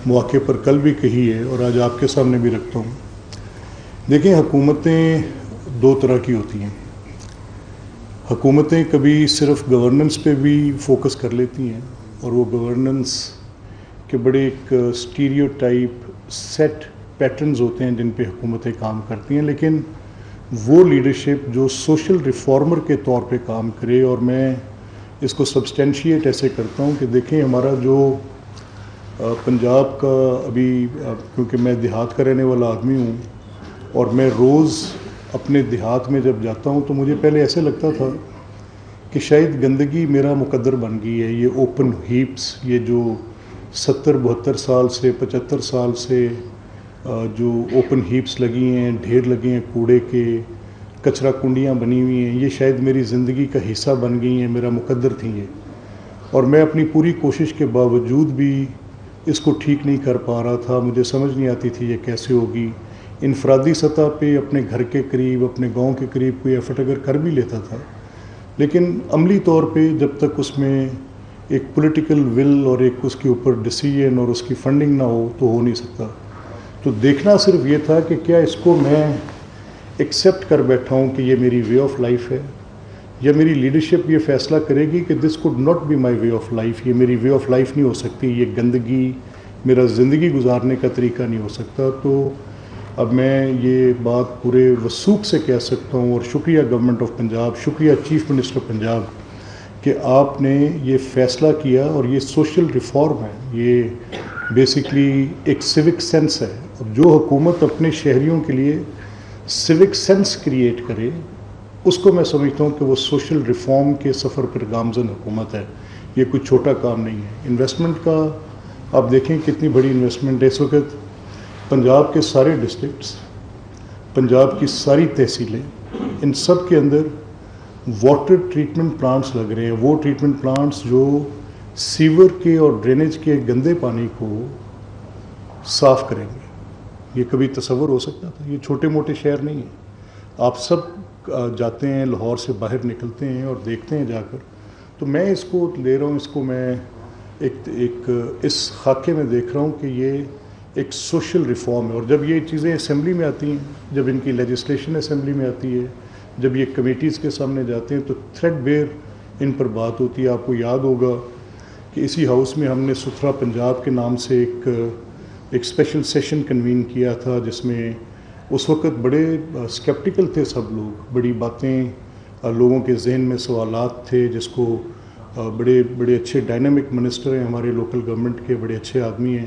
مواقع پر کل بھی کہی ہے اور آج آپ کے سامنے بھی رکھتا ہوں. دیکھیں، حکومتیں دو طرح کی ہوتی ہیں. حکومتیں کبھی صرف گورننس پہ بھی فوکس کر لیتی ہیں اور وہ گورننس کے بڑے ایک اسٹیریوٹائپ سیٹ پیٹرنز ہوتے ہیں جن پہ حکومتیں کام کرتی ہیں، لیکن وہ لیڈرشپ جو سوشل ریفارمر کے طور پہ کام کرے. اور میں اس کو سبسٹینشیٹ ایسے کرتا ہوں کہ دیکھیں، ہمارا جو پنجاب کا ابھی، کیونکہ میں دیہات کا رہنے والا آدمی ہوں اور میں روز اپنے دیہات میں جب جاتا ہوں تو مجھے پہلے ایسے لگتا تھا کہ شاید گندگی میرا مقدر بن گئی ہے. یہ اوپن ہیپس، یہ جو 70-72 سال سے 75 سال سے جو اوپن ہیپس لگی ہیں، ڈھیر لگے ہیں کوڑے کے، کچرا کنڈیاں بنی ہوئی ہیں، یہ شاید میری زندگی کا حصہ بن گئی ہیں، میرا مقدر تھیں یہ. اور میں اپنی پوری کوشش کے باوجود بھی اس کو ٹھیک نہیں کر پا رہا تھا. مجھے سمجھ نہیں آتی تھی یہ کیسے ہوگی. انفرادی سطح پہ اپنے گھر کے قریب، اپنے گاؤں کے قریب کوئی ایفرٹ اگر کر بھی لیتا تھا، لیکن عملی طور پہ جب تک اس میں ایک پولیٹیکل ول اور ایک اس کے اوپر ڈیسیجن اور اس کی فنڈنگ نہ ہو تو ہو نہیں سکتا. تو دیکھنا صرف یہ تھا کہ کیا اس کو میں ایکسیپٹ کر بیٹھا ہوں کہ یہ میری وے آف لائف ہے، یا میری لیڈرشپ یہ فیصلہ کرے گی کہ this could not be my way of life, یہ میری وے آف لائف نہیں ہو سکتی، یہ گندگی میرا زندگی گزارنے کا طریقہ نہیں ہو سکتا. تو اب میں یہ بات پورے وثوق سے کہہ سکتا ہوں، اور شکریہ گورنمنٹ آف پنجاب، شکریہ چیف منسٹر پنجاب کہ آپ نے یہ فیصلہ کیا. اور یہ سوشل ریفارم ہے، یہ بیسکلی ایک سیوک سینس ہے. اب جو حکومت اپنے شہریوں کے لیے سیوک سینس کریٹ کرے، اس کو میں سمجھتا ہوں کہ وہ سوشل ریفارم کے سفر پر گامزن حکومت ہے. یہ کوئی چھوٹا کام نہیں ہے. انویسٹمنٹ کا آپ دیکھیں کتنی بڑی انویسٹمنٹ ہے. اس وقت پنجاب کے سارے ڈسٹرکٹس، پنجاب کی ساری تحصیلیں، ان سب کے اندر واٹر ٹریٹمنٹ پلانٹس لگ رہے ہیں. وہ ٹریٹمنٹ پلانٹس جو سیور کے اور ڈرینیج کے گندے پانی کو صاف کریں گے. یہ کبھی تصور ہو سکتا تھا؟ یہ چھوٹے موٹے شہر نہیں ہیں. آپ سب جاتے ہیں، لاہور سے باہر نکلتے ہیں اور دیکھتے ہیں جا کر. تو میں اس کو لے رہا ہوں، اس کو میں ایک اس خاکے میں دیکھ رہا ہوں کہ یہ ایک سوشل ریفارم ہے. اور جب یہ چیزیں اسمبلی میں آتی ہیں، جب ان کی لیجسلیشن اسمبلی میں آتی ہے، جب یہ کمیٹیز کے سامنے جاتے ہیں، تو تھریڈ بیئر ان پر بات ہوتی ہے. آپ کو یاد ہوگا کہ اسی ہاؤس میں ہم نے ستھرا پنجاب کے نام سے ایک اسپیشل سیشن کنوین کیا تھا، جس میں اس وقت بڑے اسکیپٹیکل تھے سب لوگ. بڑی باتیں لوگوں کے ذہن میں سوالات تھے، جس کو بڑے اچھے ڈائنامک منسٹر ہیں ہمارے لوکل گورنمنٹ کے، بڑے اچھے آدمی ہیں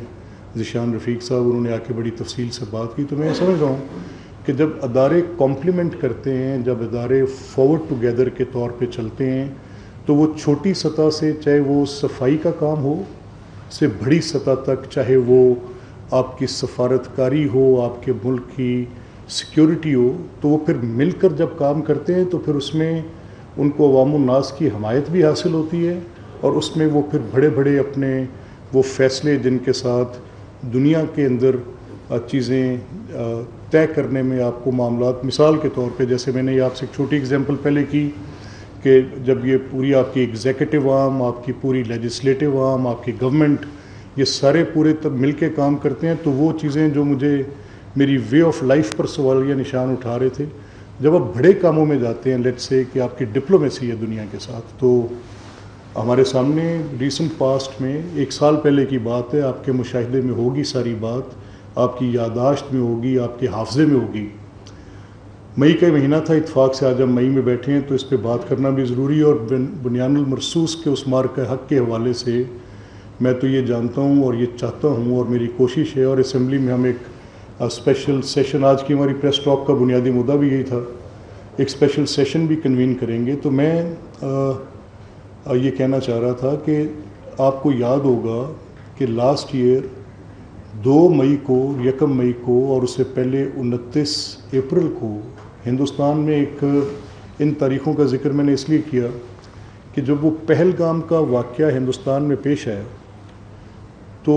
ذیشان رفیق صاحب، انہوں نے آ کے بڑی تفصیل سے بات کی. تو میں سمجھ رہا ہوں کہ جب ادارے کمپلیمنٹ کرتے ہیں، جب ادارے فارورڈ ٹوگیدر کے طور پہ چلتے ہیں، تو وہ چھوٹی سطح سے، چاہے وہ صفائی کا کام ہو، سے بڑی سطح تک، چاہے وہ آپ کی سفارتکاری ہو، آپ کے ملک کی سیکیورٹی ہو، تو وہ پھر مل کر جب کام کرتے ہیں تو پھر اس میں ان کو عوام الناس کی حمایت بھی حاصل ہوتی ہے. اور اس میں وہ پھر بڑے بڑے اپنے وہ فیصلے جن کے ساتھ دنیا کے اندر چیزیں طے کرنے میں آپ کو معاملات، مثال کے طور پہ جیسے میں نے یہ آپ سے ایک چھوٹی اگزامپل پہلے کی کہ جب یہ پوری آپ کی ایگزیکٹو آرم، آپ کی پوری لیجسلیٹو آرم، آپ کی گورنمنٹ، یہ سارے پورے تب مل کے کام کرتے ہیں، تو وہ چیزیں جو مجھے میری وے آف لائف پر سوالیہ نشان اٹھا رہے تھے، جب آپ بڑے کاموں میں جاتے ہیں، لیٹ سے کہ آپ کی ڈپلومیسی ہے دنیا کے ساتھ. تو ہمارے سامنے ریسنٹ پاسٹ میں 1 سال پہلے کی بات ہے، آپ کے مشاہدے میں ہوگی ساری بات، آپ کی یادداشت میں ہوگی، آپ کے حافظے میں ہوگی. مئی کا مہینہ تھا، اتفاق سے آج ہم مئی میں بیٹھے ہیں تو اس پہ بات کرنا بھی ضروری ہے. اور بنیان المرصوص کے اس مار کے حق کے حوالے سے میں تو یہ جانتا ہوں اور یہ چاہتا ہوں اور میری کوشش ہے، اور اسمبلی میں ہم ایک اسپیشل سیشن، آج کی ہماری پریس ٹاک کا بنیادی مدعا بھی یہی تھا، ایک اسپیشل سیشن بھی کنوین کریں گے. تو میں یہ کہنا چاہ رہا تھا کہ آپ کو یاد ہوگا کہ لاسٹ ایئر 2 مئی کو، 1 مئی کو، اور اس سے پہلے 29 اپریل کو ہندوستان میں ایک، ان تاریخوں کا ذکر میں نے اس لیے کیا کہ جب وہ پہلگام کا واقعہ ہندوستان میں پیش آیا تو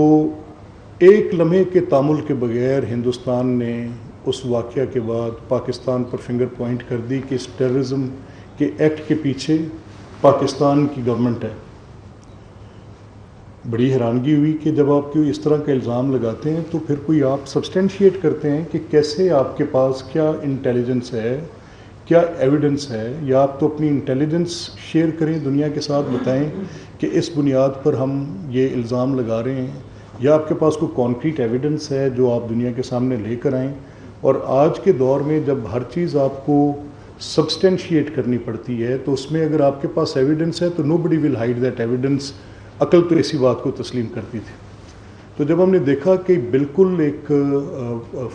ایک لمحے کے تامل کے بغیر ہندوستان نے اس واقعہ کے بعد پاکستان پر فنگر پوائنٹ کر دی کہ اس ٹیررزم کے ایکٹ کے پیچھے پاکستان کی گورنمنٹ ہے. بڑی حیرانگی ہوئی کہ جب آپ کوئی اس طرح کا الزام لگاتے ہیں تو پھر کوئی آپ سبسٹینشیٹ کرتے ہیں کہ کیسے آپ کے پاس کیا انٹیلیجنس ہے، کیا ایویڈنس ہے، یا آپ تو اپنی انٹیلیجنس شیئر کریں، دنیا کے ساتھ بتائیں کہ اس بنیاد پر ہم یہ الزام لگا رہے ہیں، یا آپ کے پاس کوئی کانکریٹ ایویڈنس ہے جو آپ دنیا کے سامنے لے کر آئیں۔ اور آج کے دور میں جب ہر چیز آپ کو سبسٹینشیٹ کرنی پڑتی ہے تو اس میں اگر آپ کے پاس ایویڈنس ہے تو نو بڈی ول ہائڈ دیٹ ایویڈنس، عقل تو اسی بات کو تسلیم کرتی تھی۔ تو جب ہم نے دیکھا کہ بالکل ایک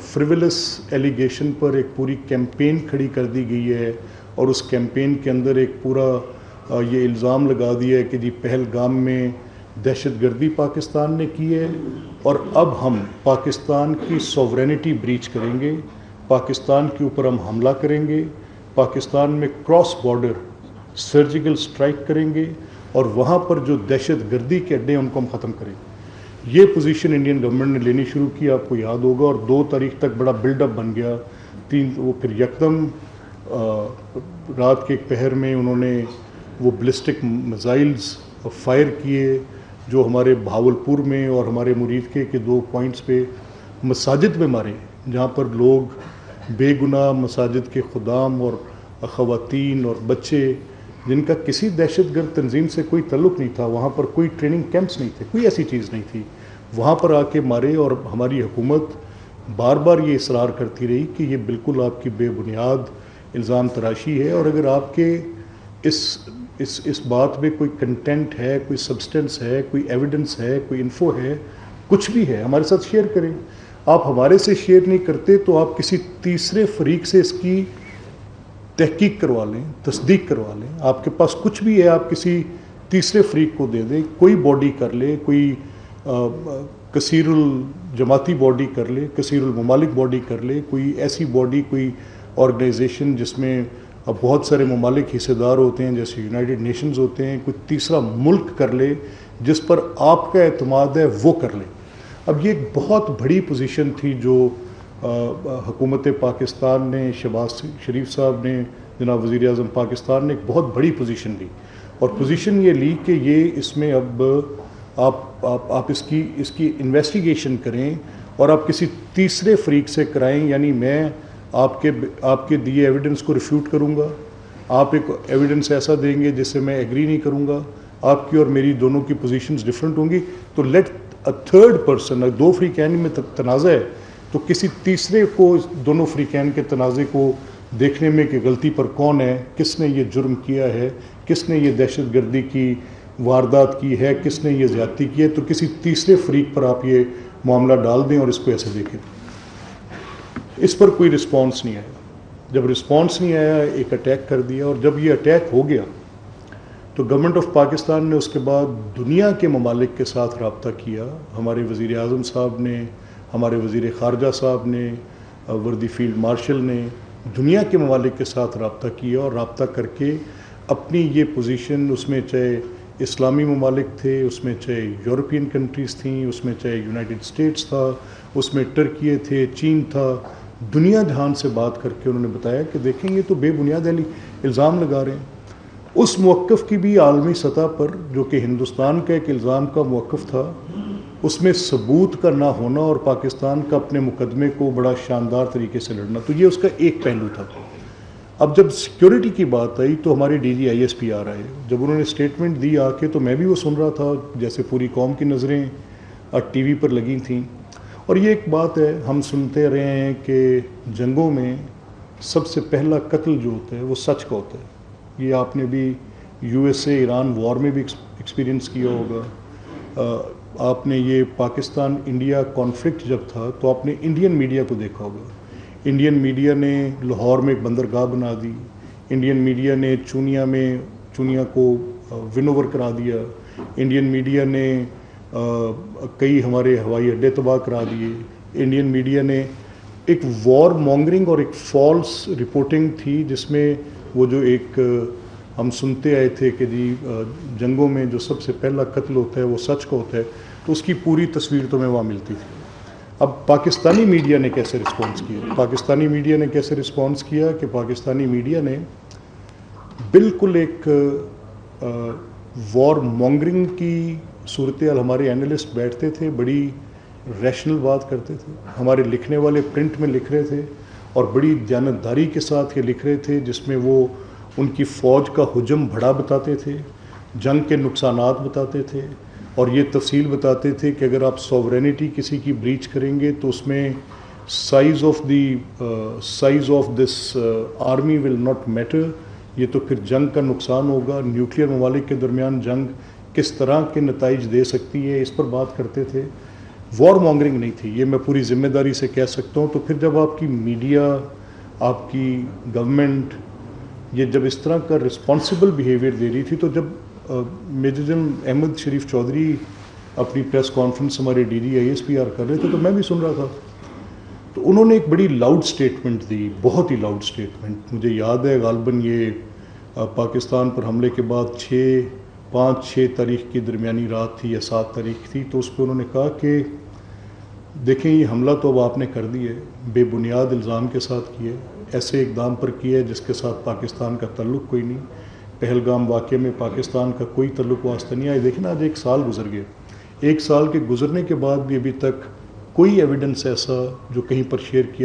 فریولس ایلیگیشن پر ایک پوری کیمپین کھڑی کر دی گئی ہے، اور اس کیمپین کے اندر ایک پورا یہ الزام لگا دیا ہے کہ جی پہلگام میں دہشت گردی پاکستان نے کی ہے، اور اب ہم پاکستان کی سوورینٹی بریچ کریں گے، پاکستان کے اوپر ہم حملہ کریں گے، پاکستان میں کراس بارڈر سرجیکل سٹرائک کریں گے، اور وہاں پر جو دہشت گردی کے اڈے ہیں ان کو ہم ختم کریں گے۔ یہ پوزیشن انڈین گورنمنٹ نے لینی شروع کی، آپ کو یاد ہوگا، اور 2 تاریخ تک بڑا بلڈ اپ بن گیا۔ وہ پھر یکدم رات کے ایک پہر میں انہوں نے وہ بلسٹک میزائلز فائر کیے جو ہمارے بھاولپور میں اور ہمارے مرید کے 2 پوائنٹس پہ مساجد میں مارے، جہاں پر لوگ بے گناہ مساجد کے خدام اور خواتین اور بچے جن کا کسی دہشت گرد تنظیم سے کوئی تعلق نہیں تھا، وہاں پر کوئی ٹریننگ کیمپس نہیں تھے، کوئی ایسی چیز نہیں تھی، وہاں پر آ کے مارے۔ اور ہماری حکومت بار بار یہ اصرار کرتی رہی کہ یہ بالکل آپ کی بے بنیاد الزام تراشی ہے، اور اگر آپ کے اس بات میں کوئی کنٹینٹ ہے، کوئی سبسٹنس ہے، کوئی ایویڈنس ہے، کوئی انفو ہے، کچھ بھی ہے، ہمارے ساتھ شیئر کریں۔ آپ ہمارے سے شیئر نہیں کرتے تو آپ کسی تیسرے فریق سے اس کی تحقیق کروا لیں، تصدیق کروا لیں۔ آپ کے پاس کچھ بھی ہے آپ کسی تیسرے فریق کو دے دیں، کوئی باڈی کر لے، کوئی کثیر الجماعتی باڈی کر لے، کثیر الممالک باڈی کر لے، کوئی ایسی باڈی، کوئی آرگنائزیشن جس میں اب بہت سارے ممالک حصے دار ہوتے ہیں جیسے یونائٹڈ نیشنز ہوتے ہیں، کوئی تیسرا ملک کر لے جس پر آپ کا اعتماد ہے، وہ کر لے۔ اب یہ ایک بہت بڑی پوزیشن تھی جو حکومت پاکستان نے، شہباز شریف صاحب نے، جناب وزیر اعظم پاکستان نے ایک بہت بڑی پوزیشن لی، اور پوزیشن یہ لی کہ یہ اس میں اب آپ اس کی انویسٹیگیشن کریں اور آپ کسی تیسرے فریق سے کرائیں، یعنی میں آپ کے دیے ایویڈنس کو ریفیوٹ کروں گا، آپ ایک ایویڈنس ایسا دیں گے جس سے میں ایگری نہیں کروں گا، آپ کی اور میری دونوں کی پوزیشنز ڈفرینٹ ہوں گی، تو لیٹ اے تھرڈ پرسن، 2 فریقین میں تنازع ہے تو کسی تیسرے کو دونوں فریقین کے تنازع کو دیکھنے میں کہ غلطی پر کون ہے، کس نے یہ جرم کیا ہے، کس نے یہ دہشت گردی کی واردات کی ہے، کس نے یہ زیادتی کی ہے، تو کسی تیسرے فریق پر آپ یہ معاملہ ڈال دیں اور اس کو ایسے دیکھیں۔ اس پر کوئی رسپانس نہیں آیا۔ جب رسپانس نہیں آیا، ایک اٹیک کر دیا، اور جب یہ اٹیک ہو گیا تو گورنمنٹ آف پاکستان نے اس کے بعد دنیا کے ممالک کے ساتھ رابطہ کیا۔ ہمارے وزیر اعظم صاحب نے، ہمارے وزیر خارجہ صاحب نے، وردی فیلڈ مارشل نے دنیا کے ممالک کے ساتھ رابطہ کیا، اور رابطہ کر کے اپنی یہ پوزیشن، اس میں چاہے اسلامی ممالک تھے، اس میں چاہے یورپین کنٹریز تھیں، اس میں چاہے یونائٹڈ اسٹیٹس تھا، اس میں ٹرکی تھے، چین تھا، دنیا جہان سے بات کر کے انہوں نے بتایا کہ دیکھیں یہ تو بے بنیاد الزام لگا رہے ہیں۔ اس موقف کی بھی عالمی سطح پر، جو کہ ہندوستان کا ایک الزام کا موقف تھا، اس میں ثبوت کا نہ ہونا اور پاکستان کا اپنے مقدمے کو بڑا شاندار طریقے سے لڑنا، تو یہ اس کا ایک پہلو تھا۔ اب جب سیکیورٹی کی بات آئی تو ہمارے ڈی جی ISP رہے، جب انہوں نے اسٹیٹمنٹ دی آ کے تو میں بھی وہ سن رہا تھا، جیسے پوری قوم کی نظریں ٹی وی پر لگی تھیں۔ اور یہ ایک بات ہے، ہم سنتے رہے ہیں کہ جنگوں میں سب سے پہلا قتل جو ہوتا ہے وہ سچ کا ہوتا ہے۔ یہ آپ نے بھی USA ایران وار میں بھی ایکسپیرینس کیا ہوگا۔ آپ نے یہ پاکستان انڈیا کانفلکٹ جب تھا تو آپ نے انڈین میڈیا کو دیکھا ہوگا۔ انڈین میڈیا نے لاہور میں ایک بندرگاہ بنا دی، انڈین میڈیا نے چونیا کو ون اوور کرا دیا، انڈین میڈیا نے کئی ہمارے ہوائی اڈے تباہ کرا دیے، انڈین میڈیا نے ایک وار مونگرنگ اور ایک فالس رپورٹنگ تھی جس میں وہ جو ایک ہم سنتے آئے تھے کہ جی جنگوں میں جو سب سے پہلا قتل ہوتا ہے وہ سچ کا ہوتا ہے، تو اس کی پوری تصویر تو میں وہاں ملتی تھی۔ اب پاکستانی میڈیا نے کیسے رسپانس کیا؟ پاکستانی میڈیا نے کیسے رسپانس کیا کہ پاکستانی میڈیا نے بالکل ایک وار مونگرنگ کی صورتحال ہمارے اینالسٹ بیٹھتے تھے، بڑی ریشنل بات کرتے تھے، ہمارے لکھنے والے پرنٹ میں لکھ رہے تھے اور بڑی دیانتداری کے ساتھ یہ لکھ رہے تھے، جس میں وہ ان کی فوج کا حجم بڑا بتاتے تھے، جنگ کے نقصانات بتاتے تھے، اور یہ تفصیل بتاتے تھے کہ اگر آپ سوورینٹی کسی کی بریچ کریں گے تو اس میں size of this army will not matter, یہ تو پھر جنگ کا نقصان ہوگا، نیوکلیر ممالک کے درمیان جنگ کس طرح کے نتائج دے سکتی ہے، اس پر بات کرتے تھے۔ وار مانگرنگ نہیں تھی، یہ میں پوری ذمہ داری سے کہہ سکتا ہوں۔ تو پھر جب آپ کی میڈیا، آپ کی گورنمنٹ یہ جب اس طرح کا رسپانسبل بیہیویئر دے رہی تھی، تو جب میجر جنرل احمد شریف چودھری اپنی پریس کانفرنس ہمارے DDISPR کر رہے تھے تو میں بھی سن رہا تھا، تو انہوں نے ایک بڑی لاؤڈ سٹیٹمنٹ دی، بہت ہی لاؤڈ سٹیٹمنٹ۔ مجھے یاد ہے غالباً یہ پاکستان پر حملے کے بعد 5-6 تاریخ کی درمیانی رات تھی یا 7 تاریخ تھی، تو اس پہ انہوں نے کہا کہ دیکھیں یہ حملہ تو اب آپ نے کر دی ہے، بے بنیاد الزام کے ساتھ کیا ہے، ایسے اقدام پر کیا ہے جس کے ساتھ پاکستان کا تعلق کوئی نہیں، پہلگام واقعے میں پاکستان کا کوئی تعلق واسطہ نہیں آئے۔ دیکھیں نا آج 1 سال گزر گئے، 1 سال کے گزرنے کے بعد بھی ابھی تک کوئی ایویڈنس ایسا جو کہیں پر شیئر کیا